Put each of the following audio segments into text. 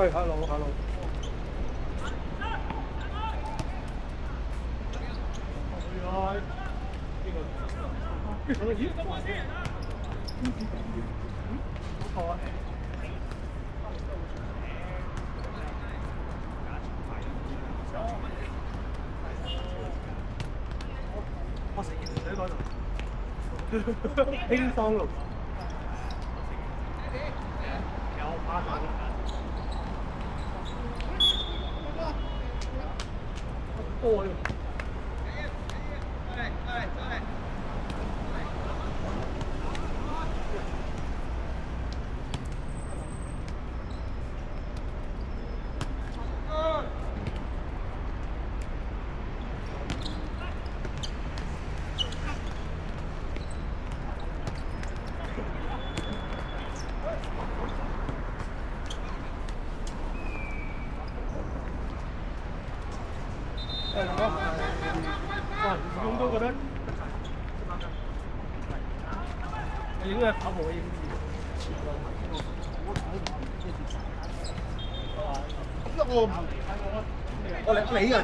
喂，hello。我成日喺嗰度，輕鬆咯。有巴打多咗。哇！始終都覺得你應該跑步嘅影子。我理人。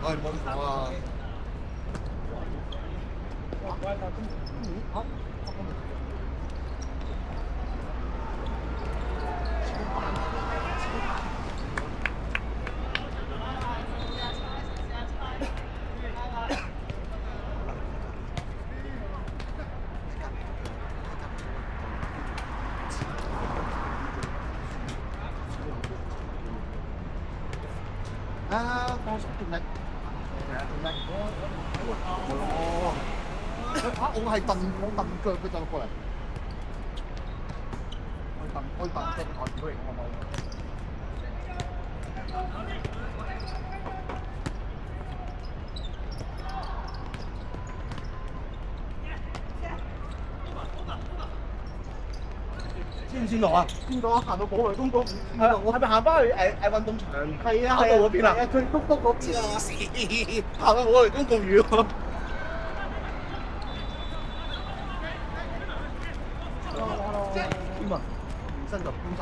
唉，冇錯啊！多數動力，動力。哦，我係蹬腳佢就過嚟，我蹬腳我唔會我冇。知唔知道啊？邊度啊？行到寶來公園。係啊，我係咪行翻去運動場？係啊，跑道嗰邊啊？係啊，佢篤篤嗰邊啊！行到寶來公園喎。點啊？身就搬曬。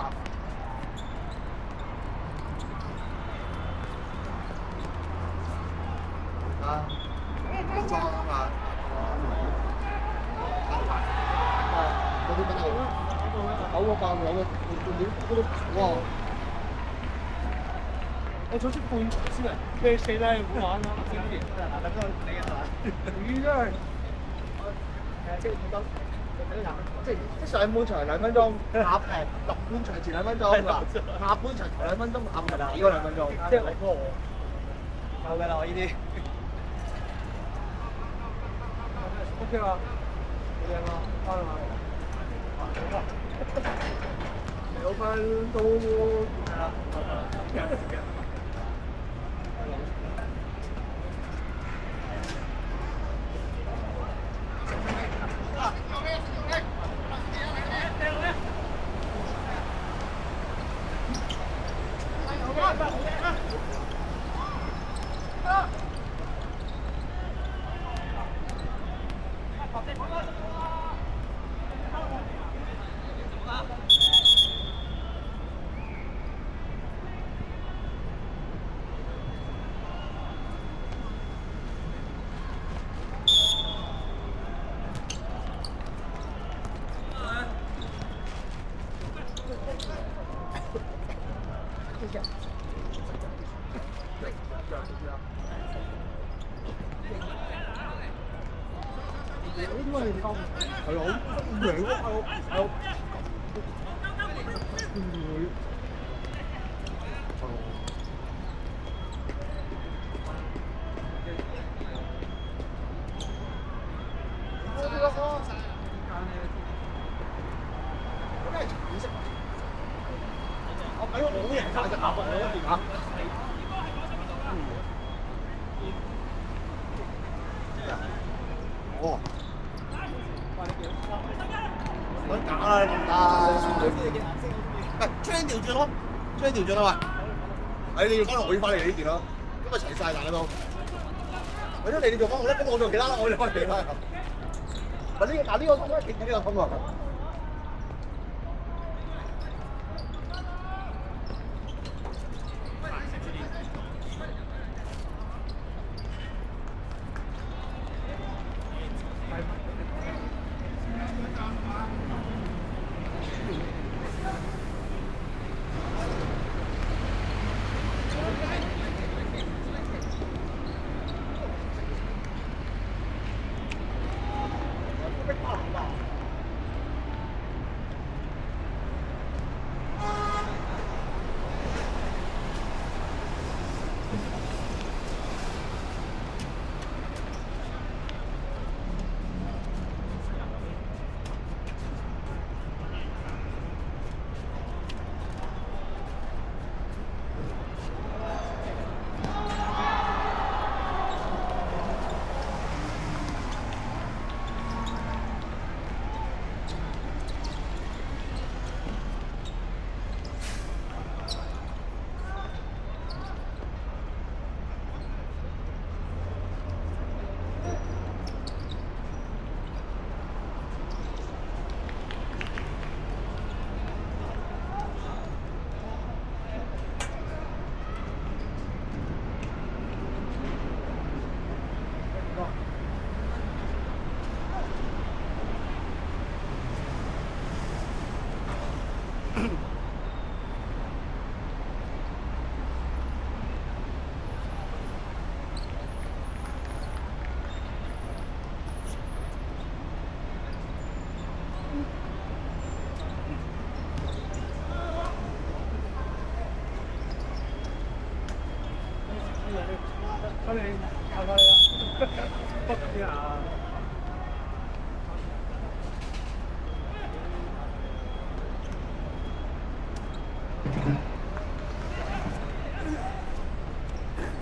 啊！裝啊！嗰啲乜嘢？九個爆有嘅，哇！我早出半先啊，咩死啦？唔好玩啦！嗱，等陣你啊，魚真係即係上半場2分鐘，下落半場前2分鐘，下半場頭2分鐘啱㗎啦，呢個2分鐘，即係我夠㗎啦，我呢啲。OK 啦，好靚啊，翻啦。2分都係啦。哦，我打啦，將調轉咯，將調轉啊嘛！你要翻我要翻嚟呢邊咯，咁咪齊曬大家都。或者你做翻我咧，咁我做其他啦，我哋翻其他。嗱呢個應該勁嘅呢個風啊！咁你係咪啊？北啊！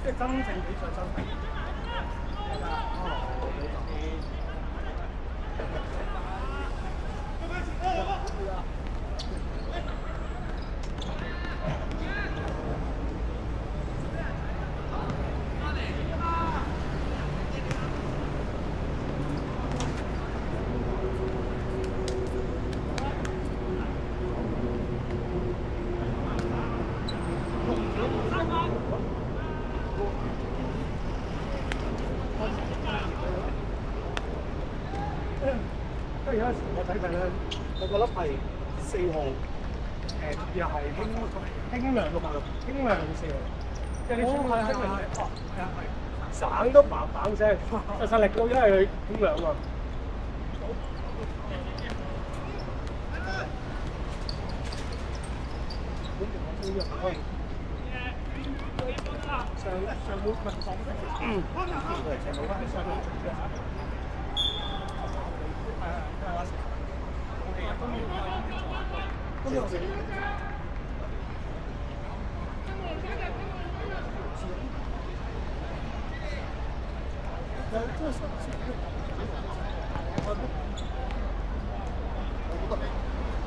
即係真正比賽真係。即係有陣時我睇佢咧，我覺得係4號，又係輕量嘅嘛，輕量4號，即係你輕量係啊係，省都嘭嘭聲，實力到因為佢輕量啊。上會問講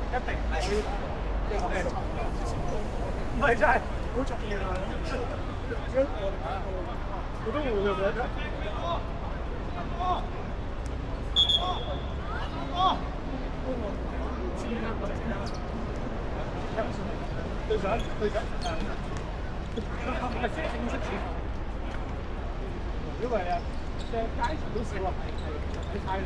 一定係唔係真係好重要啊！我都會覺得。對上，因為啊，即係街場都少啊，係太嚟。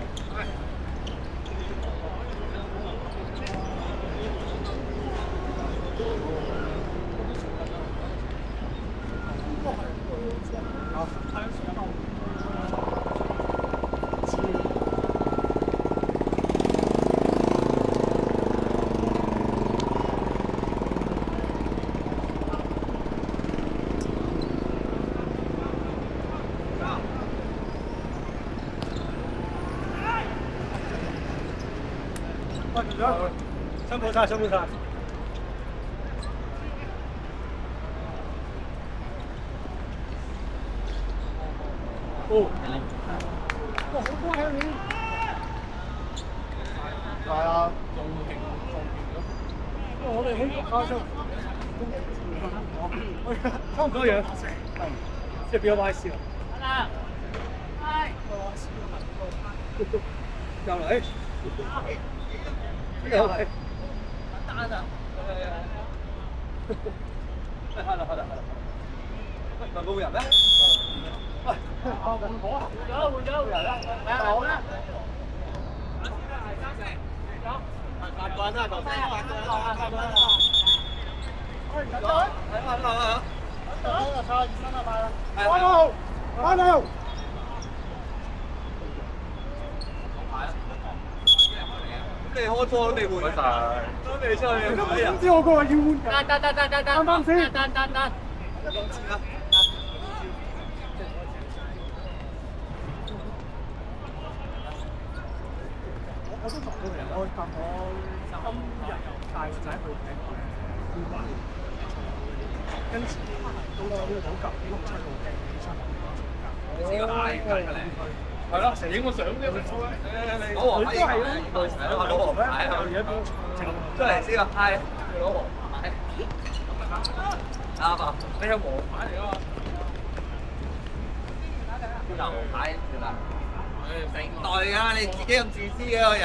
辛苦晒，辛苦晒。哦，哇，好多喺面。係啊，仲勁咯。我哋喺亞洲，差唔多樣，即係比較壞笑。又嚟。又嚟。單啊！係啦，喂，冇人咩？喂，換咗啊！換咗人啦！好啦。8個人啦，頭先8個人啦。喂，等等。係，差2分啦，快啦。翻到。你開波都未換晒，都未出去。唔知我個話要換㗎。得，啱先。得。兩次啦。我都同佢哋開咁，我今日又帶仔去睇觀馬，跟住到呢個好舊6、7號嘅起身，呢個大計㗎你。係咯，成影個相啫。老黃牌都係咯，老黃牌後面一邊出嚟先啊！係老黃牌，啱啊！你係黃牌嚟㗎嘛？牛牌係嘛？成代㗎，你自己咁自私嘅個人，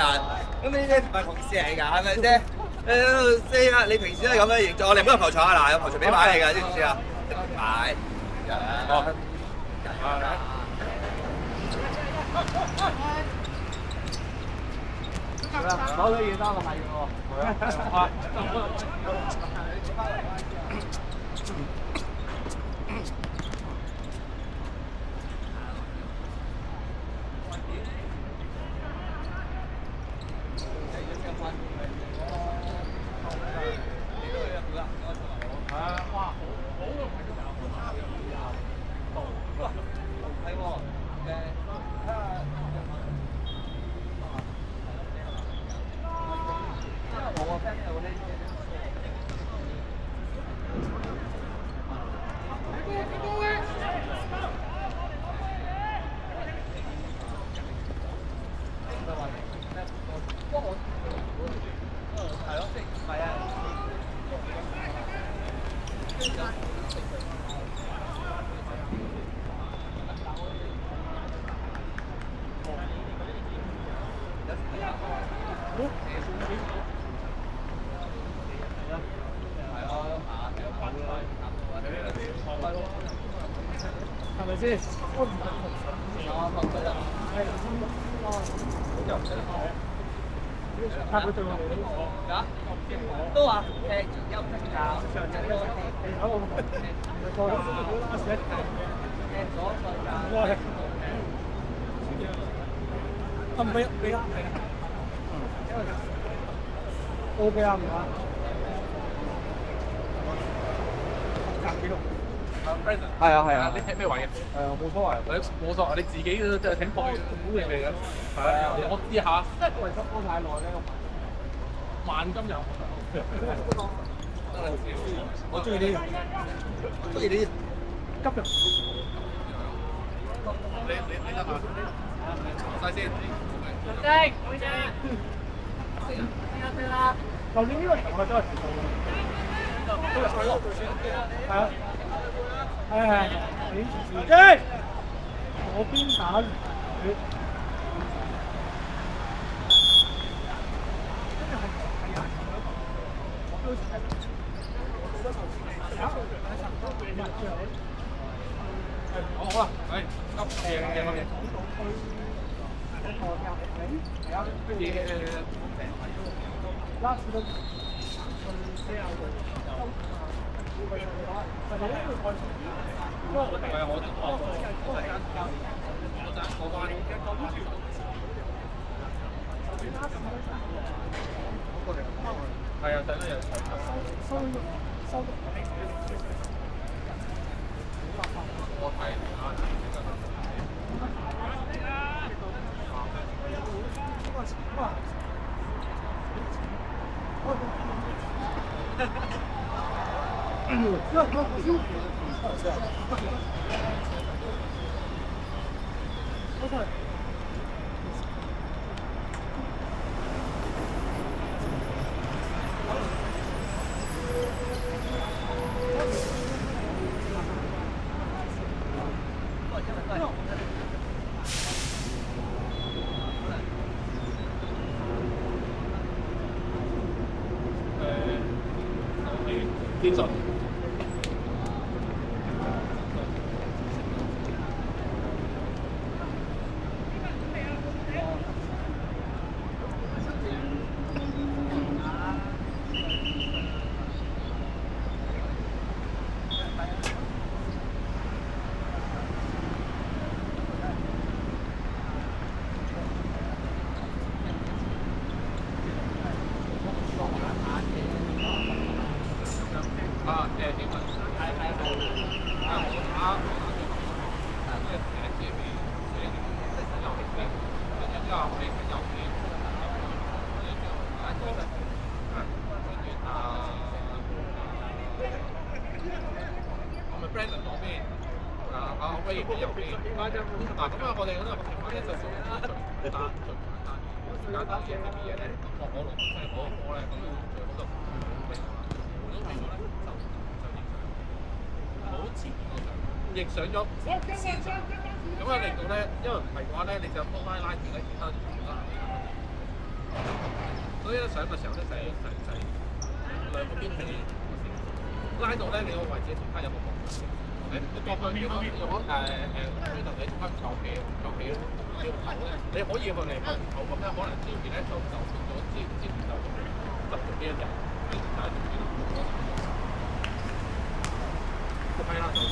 咁呢啲唔係同事嚟㗎，係咪先？你啊，你平時都係咁嘅形狀，我哋唔好入球場啊！嗱，有球場俾牌你㗎，知唔知啊？牌，哦，攞咗嘢單我係喎。係咪先？係佢對我哋都話誒休息㗎，上隻都唔俾俾啦，OK 啊，唔該。係啊係啊，你睇咩位嘅？冇所謂。冇錯，你自己即係挺過估你嚟嘅。係啊，我知下。即係為咗拖太耐咧，萬金油。我中意呢啲，中意呢啲急嘅。你得嘛？晒先。舊年呢個場我哋都係遲到嘅。係啊。係，即係我邊打你。好啦，係急嘅乜嘢？係啊，等多人。我睇天神。嗱，咁啊，我哋嗰度個情況咧就屬於最簡單嘅嘢咧，我攞即係攞個波咧，咁最好就換咗皮咧就好前面個上，逆上咗先上，咁啊令到咧，因為唔係嘅話咧，你就波拉住咧，其他全部都係所以咧上嘅時候咧就兩個邊係拉到咧，你個位置中間有個角。你過去如果推頭你中間夠皮咯，招頭咧，你可以去嚟個頭咁咧，可能招邊咧就變咗招頭。就做呢一日，跟住就係做呢個。係啦，就要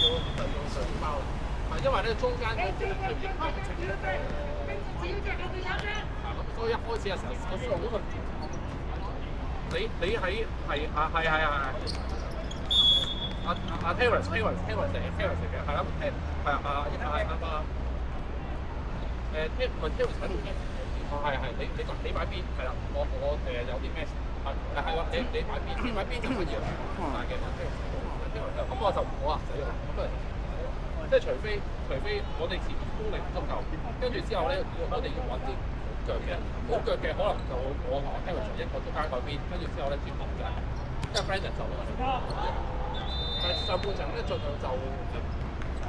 上包啦。因為咧中間嗰啲咧最影響嘅情況咁所以一開始嘅時候，我知道嗰個你喺係Terrace 嚟嘅，係啦，Terrace 喺度嘅，係你擺邊係啦，我有啲咩係喎，你擺邊就可以啦，大嘅咁我就唔好啊，死啦，咁啊即係除非我哋前面功力唔足夠，跟住之後咧我哋要揾啲好腳嘅可能就我同 Terrace 一個中間嗰邊，跟住之後咧轉頭嘅，即係 Brandon 就上半場咧盡量就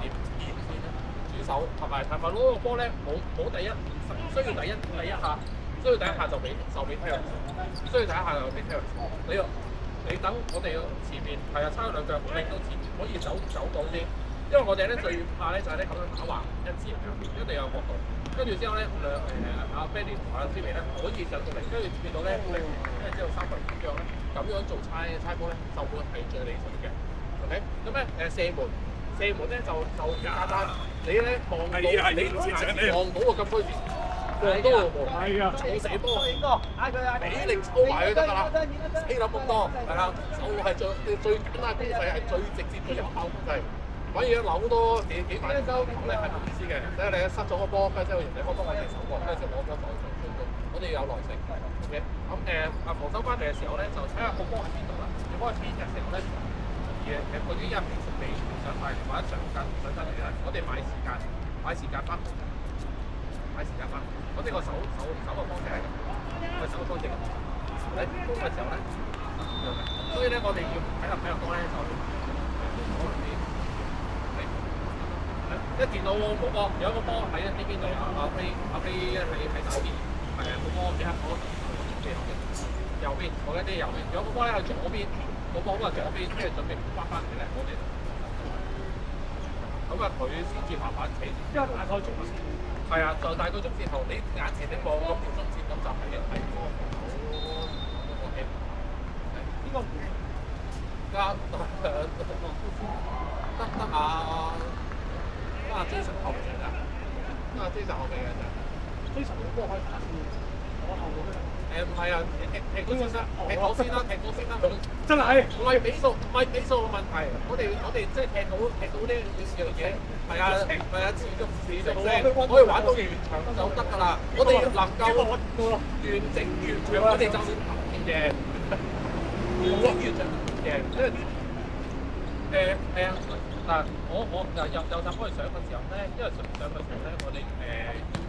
點先啦，主手同埋攞個波咧冇第一，需要第一下，需要第一下就俾 Terrace， 需要第一下就俾 Terrace， 你等我哋前面係啊差兩腳，令到前面可以走到先，因為我哋咧最怕咧就係咧咁樣打橫一支一定有角度，跟住之後咧阿 Benny 同阿 Jimmy 咧可以上到嚟，跟住見到咧跟住之後三分點樣咧，咁樣做猜波咧就會係最理想嘅。OK， 咁咧射門咧就簡單，你咧望到你望到個禁區線，望到個門，錯射波，俾力操埋佢得㗎啦，希諗咁多係啦，就係最簡單攻勢係最直接嘅入球攻勢。反而扭多幾萬球咧係冇意思嘅，即係你失咗個波，跟住之後人哋開波我哋手過，跟住之後攞咗袋上進攻，我哋要有耐性。OK， 咁防守翻嚟嘅時候咧，就睇下個波喺邊度啦。如果係邊嘅時候咧，嗰啲一平時未上快或者上緊嚟咧，我哋買時間翻，我哋個手個方式係咁，我手個方式咁。喺攻嘅時候咧，所以咧我哋要睇落多咧就可能啲。一見到冇波，有個波喺呢邊度，阿飛喺手邊，個波即刻攞右邊，我嘅啲右邊，有個波咧喺左邊，個波喺左邊，跟住準備翻嚟咧，我哋咁佢先至慢慢企，因為大概中線，係啊，就大概中線後，你眼前你望嗰條中線咁就係個呢個加得啊！Jason 後備㗎，Jason 後備嘅啫。Jason 個波可以打先，我後備咩？唔係啊，踢嗰先啦，真係唔係比數嘅問題，我哋即係踢到呢樣嘢，係啊，持續性，可以玩到完場就得㗎啦。我哋能夠完場，我哋就算贏，贏。嗱，我右閘開上嘅時候咧，因為上嘅時候咧，我哋要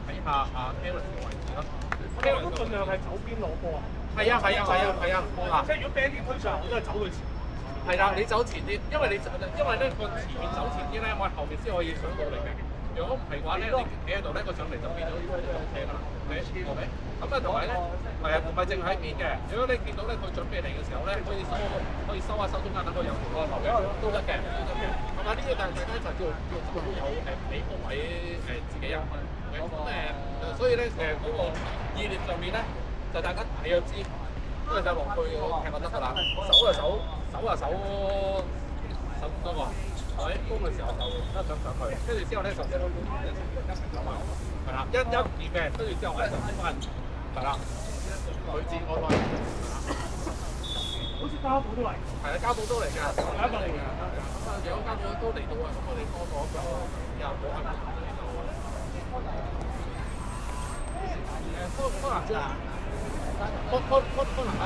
睇下阿 Terrace 嘅位置咯。Terrace 都盡量係走邊攞波啊！係啊！即係如果俾啲推上，我都係走佢前。係啦，你走前啲，因為咧個前面走前啲咧，我後面先可以上到嚟嘅。如果唔係嘅話咧，你企喺度咧，個上嚟就變咗車㗎啦。OK，咁啊同埋咧，係啊，唔係淨係喺邊嘅。如果你見到咧佢準備嚟嘅時候咧，可以收下手中間，等佢有個頭嘅都得嘅。係嘛？呢個大家就叫有美高位自己有。咁所以咧嗰個意念上面咧，就大家大約知，跟住就落去踢就得㗎啦。手咁多個。喺攻嘅時候就一上去，跟住之後咧就一齊走埋，係啦，一掂嘅，跟住之後咧就升翻，係啦，佢自我來，好似膠布都嚟，係啊，膠布都嚟㗎，第一個嚟㗎，咁啊，有膠布都嚟到啊，咁我哋多咗就又冇係科南啫，科南啊，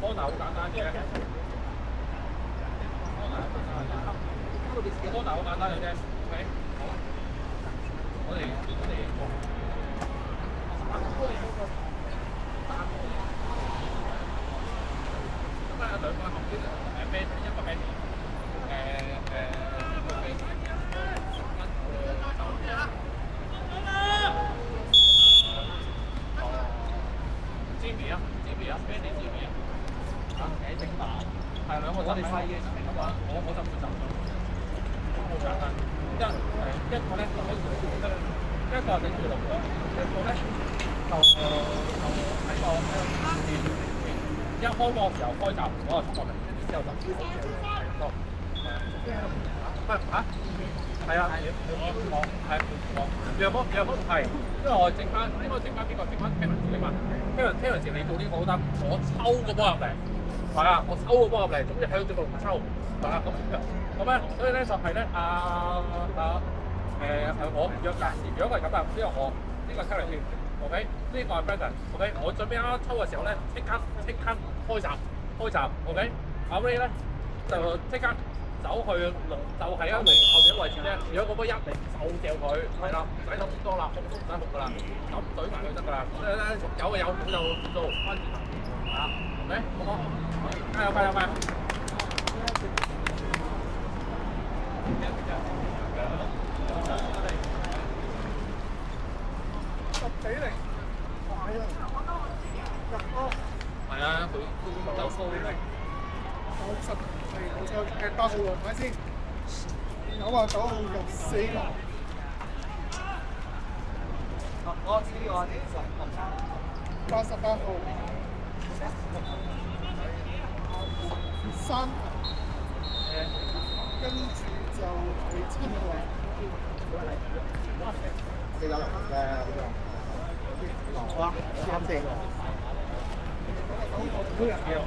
波好簡單嘅，波好簡單嘅啫。OK， 好，我哋咁啊，兩個後邊一個係Jimmy 啊，Benny Jimmy 啊。話，我就會走咗，好簡單。一個咧就喺度，一個頂住龍，一個咧就喺個一開波嘅時候開閘嗰個出嚟，之後就係多。唔係嚇？係啊，楊波係，因為我整翻應該整翻邊個？整翻 Kevin 嘛 ？Kevin 你做呢個好得，我抽個波入嚟，係啊，我抽個波入嚟，總之喺度唔抽，係啊，咁咧，所以咧就係咧我約㗎，如果係咁啊，因為我呢個 Kevin 添 ，OK， 呢個係 Brandon，OK， 我準備啱抽嘅時候咧，即刻開閘 ，OK， 阿 Ray 咧就即刻。走去就係後面嘅位置啫。如果嗰波一嚟就掉佢，係啦，唔使諗咁多啦，控都唔使控噶啦，咁懟埋佢得噶啦。所以咧有嘅有，冇就做翻轉頭，係啦，OK，好唔好？加油！10-0，快啊！入波。係啊，佢有數嘅。冇錯，8號喎，睇先。99號入4球。我知我知。88號3球。跟住就係7號。4球嘅好啊，啱4個。99號。